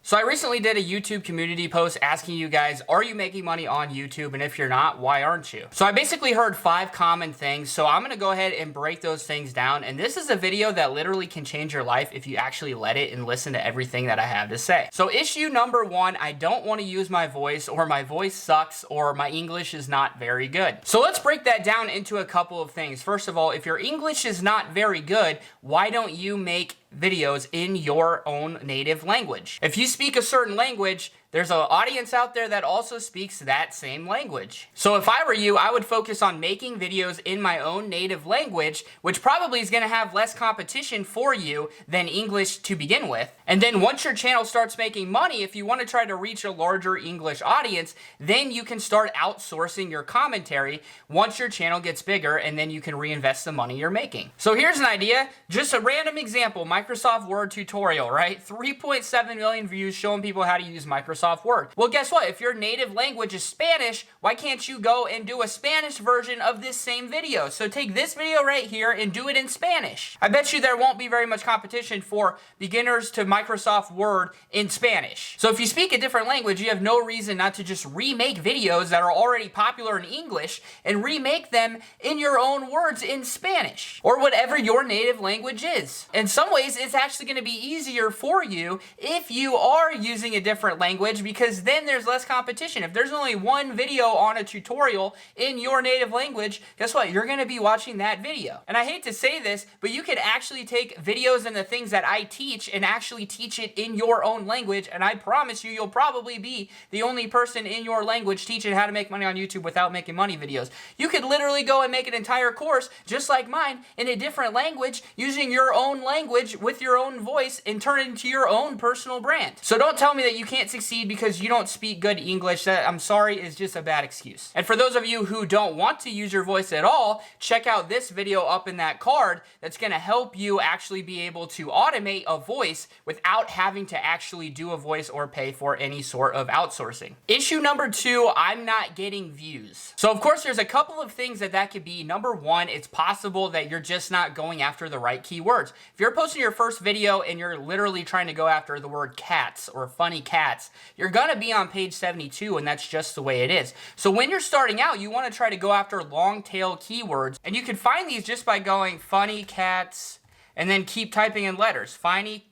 So I recently did a YouTube community post asking you guys, are you making money on YouTube? And if you're not, why aren't you? So I basically heard 5 common things. So I'm gonna go ahead and break those things down. And this is a video that literally can change your life if you actually let it and listen to everything that I have to say. So issue number 1, I don't wanna use my voice, or my voice sucks, or my English is not very good. So let's break that down into a couple of things. First of all, if your English is not very good, why don't you make videos in your own native language? If you speak a certain language, there's an audience out there that also speaks that same language. So if I were you, I would focus on making videos in my own native language, which probably is gonna have less competition for you than English to begin with. And then once your channel starts making money, if you wanna try to reach a larger English audience, then you can start outsourcing your commentary once your channel gets bigger, and then you can reinvest the money you're making. So here's an idea, just a random example, Microsoft Word tutorial, right? 3.7 million views showing people how to use Microsoft Word. Well, guess what? If your native language is Spanish, why can't you go and do a Spanish version of this same video? So take this video right here and do it in Spanish. I bet you there won't be very much competition for beginners to Microsoft Word in Spanish. So if you speak a different language, you have no reason not to just remake videos that are already popular in English and remake them in your own words in Spanish, or whatever your native language is. In some ways, it's actually going to be easier for you if you are using a different language, because then there's less competition. If there's only one video on a tutorial in your native language, guess what? You're going to be watching that video. And I hate to say this, but you could actually take videos and the things that I teach and actually teach it in your own language, and I promise you, you'll probably be the only person in your language teaching how to make money on YouTube without making money videos. You could literally go and make an entire course just like mine in a different language, using your own language with your own voice, and turn it into your own personal brand. So don't tell me that you can't succeed because you don't speak good English. That, I'm sorry, is just a bad excuse. And for those of you who don't want to use your voice at all, check out this video up in that card that's going to help you actually be able to automate a voice without having to actually do a voice or pay for any sort of outsourcing. Issue number 2, I'm not getting views. So of course there's a couple of things that could be. Number 1, it's possible that you're just not going after the right keywords. If you're posting your first video and you're literally trying to go after the word cats or funny cats, you're gonna be on page 72, and that's just the way it is. So when you're starting out, you wanna try to go after long tail keywords, and you can find these just by going funny cats and then keep typing in letters. Funny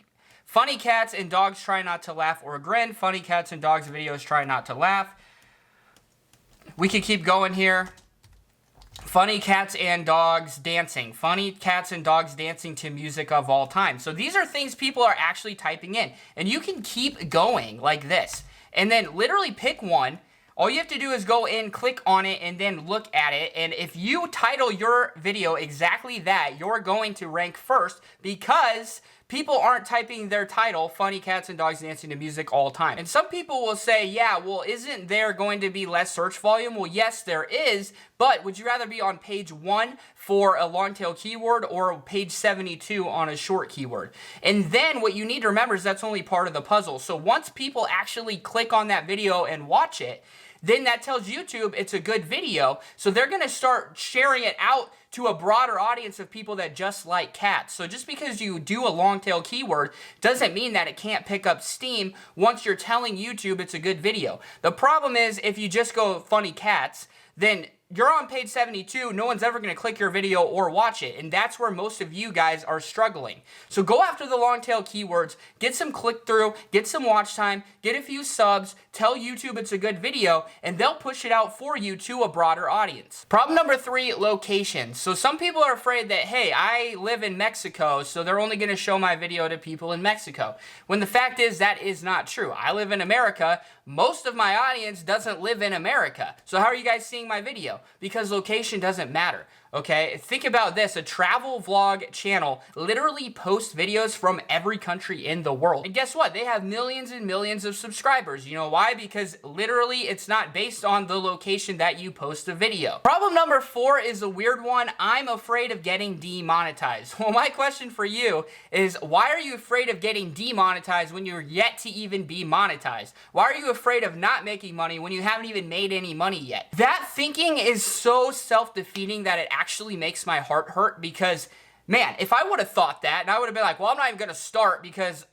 cats and dogs try not to laugh or grin. Funny cats and dogs videos try not to laugh. We could keep going here. Funny cats and dogs dancing. Funny cats and dogs dancing to music of all time. So these are things people are actually typing in. And you can keep going like this. And then literally pick one. All you have to do is go in, click on it, and then look at it. And if you title your video exactly that, you're going to rank first, because people aren't typing their title, funny cats and dogs dancing to music all time. And some people will say, yeah, well, isn't there going to be less search volume? Well, yes, there is, but would you rather be on page 1 for a long tail keyword or page 72 on a short keyword? And then what you need to remember is that's only part of the puzzle. So once people actually click on that video and watch it, then that tells YouTube it's a good video. So they're gonna start sharing it out to a broader audience of people that just like cats. So just because you do a long tail keyword doesn't mean that it can't pick up steam once you're telling YouTube it's a good video. The problem is, if you just go funny cats, then you're on page 72, no one's ever going to click your video or watch it, and that's where most of you guys are struggling. So go after the long tail keywords, get some click through, get some watch time, get a few subs, tell YouTube it's a good video, and they'll push it out for you to a broader audience. Problem number 3, location. So some people are afraid that, hey, I live in Mexico, so they're only going to show my video to people in Mexico. When the fact is, that is not true. I live in America. Most of my audience doesn't live in America. So how are you guys seeing my video? Because location doesn't matter. Okay, think about this. A travel vlog channel literally posts videos from every country in the world. And guess what? They have millions and millions of subscribers. You know why? Because literally it's not based on the location that you post a video. Problem number 4 is a weird one. I'm afraid of getting demonetized. Well, my question for you is, why are you afraid of getting demonetized when you're yet to even be monetized? Why are you afraid of not making money when you haven't even made any money yet? That thinking is so self-defeating that it actually makes my heart hurt, because Man, if I would have thought that, and I would have been like, well, I'm not even going to start because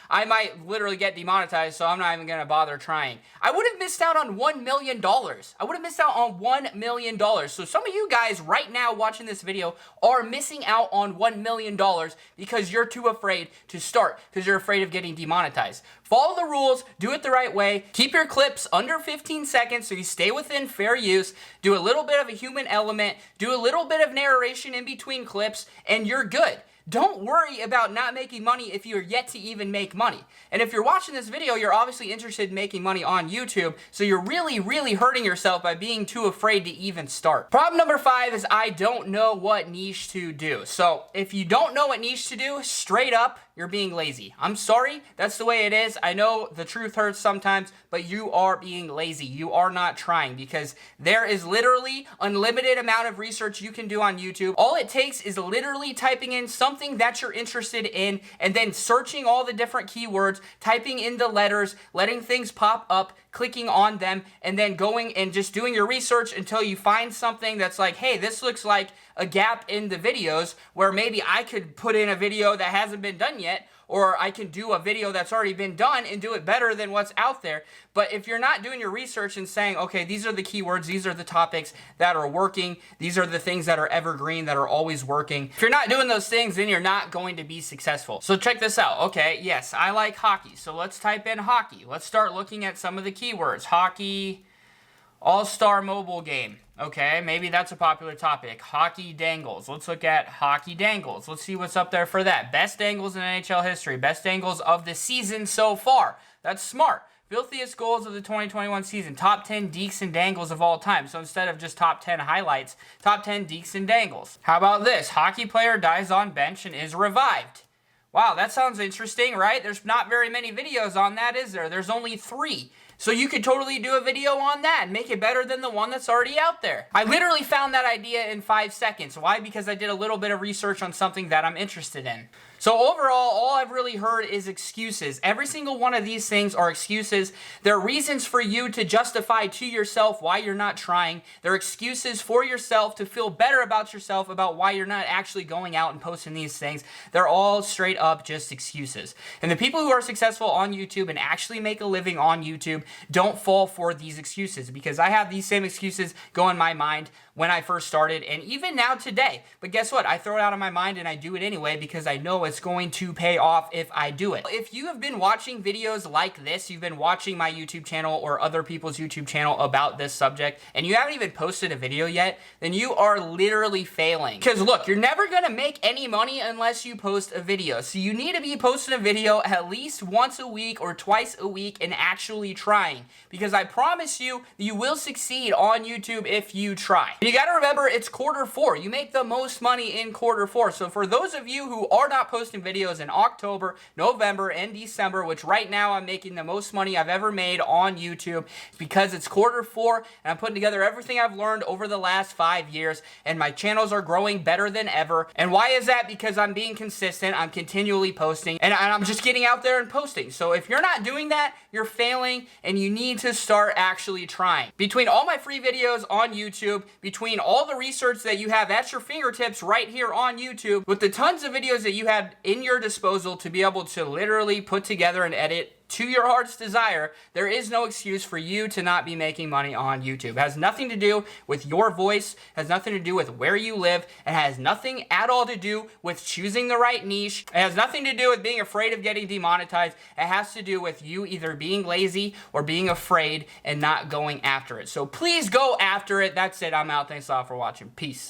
I might literally get demonetized, so I'm not even going to bother trying. I would have missed out on $1 million. I would have missed out on $1 million. So some of you guys right now watching this video are missing out on $1 million because you're too afraid to start, because you're afraid of getting demonetized. Follow the rules, do it the right way, keep your clips under 15 seconds so you stay within fair use, do a little bit of a human element, do a little bit of narration in between clips, and you're good. Don't worry about not making money if you're yet to even make money. And if you're watching this video, you're obviously interested in making money on YouTube, so you're really, really hurting yourself by being too afraid to even start. Problem number 5 is I don't know what niche to do. So if you don't know what niche to do, straight up, you're being lazy. I'm sorry, that's the way it is. I know the truth hurts sometimes, but you are being lazy. You are not trying, because there is literally unlimited amount of research you can do on YouTube. All it takes is literally typing in something that you're interested in and then searching all the different keywords, typing in the letters, letting things pop up, clicking on them, and then going and just doing your research until you find something that's like, hey, this looks like a gap in the videos where maybe I could put in a video that hasn't been done yet, or I can do a video that's already been done and do it better than what's out there. But if you're not doing your research and saying, okay, these are the keywords, these are the topics that are working, these are the things that are evergreen, that are always working. If you're not doing those things, then you're not going to be successful. So check this out. Okay, yes, I like hockey. So let's type in hockey. Let's start looking at some of the keywords. Hockey, all-star mobile game. Okay, maybe that's a popular topic. Hockey dangles. Let's look at hockey dangles. Let's see what's up there for that. Best dangles in NHL history. Best dangles of the season so far. That's smart. Filthiest goals of the 2021 season. Top 10 dekes and dangles of all time. So instead of just top 10 highlights, top 10 dekes and dangles. How about this? Hockey player dies on bench and is revived. Wow, that sounds interesting, right? There's not very many videos on that, is there? There's only 3. So you could totally do a video on that and make it better than the one that's already out there. I literally found that idea in 5 seconds. Why? Because I did a little bit of research on something that I'm interested in. So overall, all I've really heard is excuses. Every single one of these things are excuses. They're reasons for you to justify to yourself why you're not trying. They're excuses for yourself to feel better about yourself about why you're not actually going out and posting these things. They're all straight up just excuses. And the people who are successful on YouTube and actually make a living on YouTube don't fall for these excuses, because I have these same excuses go in my mind when I first started and even now today. But guess what? I throw it out of my mind and I do it anyway because I know it's going to pay off if I do it. If you have been watching videos like this, you've been watching my YouTube channel or other people's YouTube channel about this subject, and you haven't even posted a video yet, then you are literally failing. Because look, you're never gonna make any money unless you post a video. So you need to be posting a video at least once a week or twice a week and actually trying. Because I promise you, you will succeed on YouTube if you try. You gotta remember, it's Q4. You make the most money in Q4. So for those of you who are not posting videos in October, November, and December, which right now I'm making the most money I've ever made on YouTube, it's because it's Q4 and I'm putting together everything I've learned over the last 5 years, and my channels are growing better than ever. And why is that? Because I'm being consistent, I'm continually posting, and I'm just getting out there and posting. So if you're not doing that, you're failing, and you need to start actually trying. Between all my free videos on YouTube, between all the research that you have at your fingertips right here on YouTube, with the tons of videos that you have in your disposal to be able to literally put together and edit to your heart's desire, there is no excuse for you to not be making money on YouTube. It has nothing to do with your voice, has nothing to do with where you live, it has nothing at all to do with choosing the right niche, it has nothing to do with being afraid of getting demonetized. It has to do with you either being lazy or being afraid and not going after it. So please go after it. That's it. I'm out. Thanks a lot for watching. Peace.